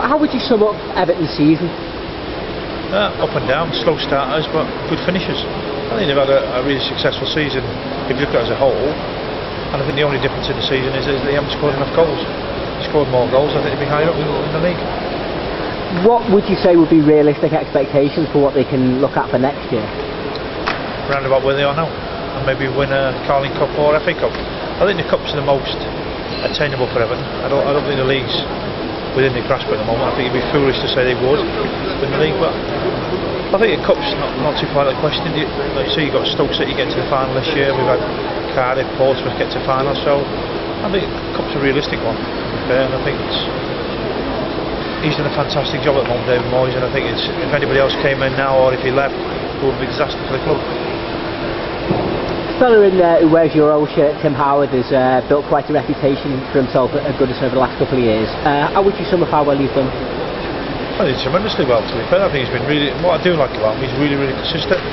How would you sum up Everton's season? Up and down, slow starters, but good finishers. I think they've had a really successful season if you look at it as a whole. And I think the only difference in the season is that they haven't scored enough goals. They scored more goals, I think they'd be higher up in the league. What would you say would be realistic expectations for what they can look at for next year? Round about where they are now, and maybe win a Carling Cup or FA Cup. I think the Cup's the most attainable for Everton. I don't think the league's within their grasp at the moment. I think it'd be foolish to say they would win the league, but I think the Cup's not too far out of the question. Like you say, you've got Stoke City get to the final this year. We've had Cardiff, Portsmouth get to final, so I think the Cup's a realistic one. And I think he's done a fantastic job at the moment, David Moyes, and I think if anybody else came in now or if he left, it would be a disaster for the club. The fella in there who wears your old shirt, Tim Howard, has built quite a reputation for himself at Goodison over the last couple of years. How would you sum up how well you've done? Well, he's tremendously well, to be fair. I think he's been really, what I do like about him, he's really consistent.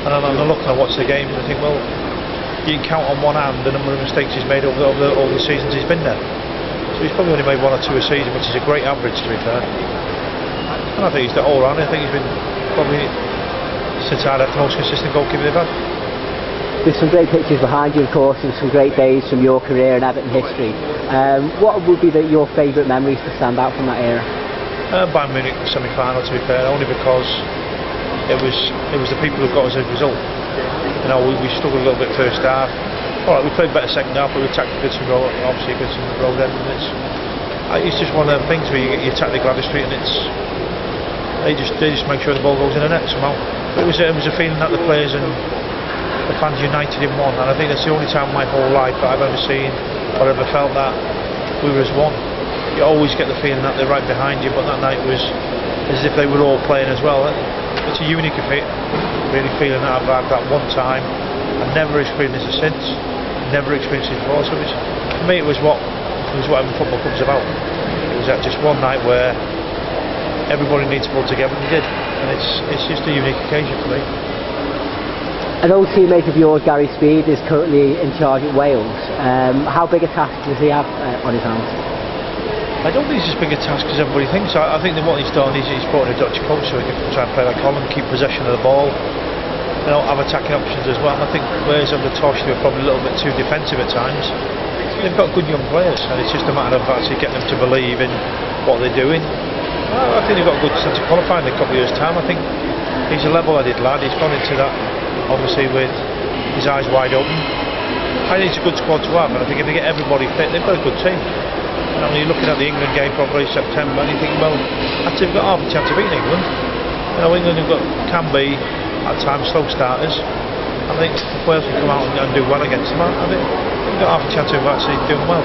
And I'm looking at watch the games and I think, well, you can count on one hand the number of mistakes he's made over the seasons he's been there. So he's probably only made 1 or 2 a season, which is a great average, to be fair. And I think he's the all-round. I think he's been probably, since I left, the most consistent goalkeeper they've had. There's some great pictures behind you, of course, and some great days from your career in Everton history. What would be your favourite memories to stand out from that era? Bayern Munich semi-final, to be fair, only because it was the people who got us a result. You know, we struggled a little bit first half. All right, we played better second half, but we attacked Goodison Road, obviously Goodison Road end, and it's just one of them things where you attack the Gladys Street and they just make sure the ball goes in the net somehow. But it was a feeling that the players and the fans united in one, and I think that's the only time in my whole life that I've ever seen or ever felt that we were as one. You always get the feeling that they're right behind you, but that night was as if they were all playing as well. It's a unique effect, really feeling that I've had that one time. I've never experienced it since, never experienced it before, so for me it was what Everton Football Club's about. It was that just one night where everybody needs to pull together, and they did, and it's just a unique occasion for me. An old teammate of yours, Gary Speed, is currently in charge at Wales. How big a task does he have on his hands? I don't think it's as big a task as everybody thinks. I think that what he's done is he's brought in a Dutch coach so he can try and play like Holland, keep possession of the ball, you know, have attacking options as well. And I think Wales under Tosh, they were probably a little bit too defensive at times. They've got good young players, and it's just a matter of actually getting them to believe in what they're doing. I think they've got a good sense of qualifying in a couple of years' time. I think he's a level-headed lad. He's gone into that obviously with his eyes wide open. I think it's a good squad to have, and I think if they get everybody fit, they've got a good team. And when you're looking at the England game probably September, and you think, well, actually we've got half a chance of beating England. You know, England can be at times slow starters. I think if Wales can come out and do well against them, I think we've got half a chance of actually doing well.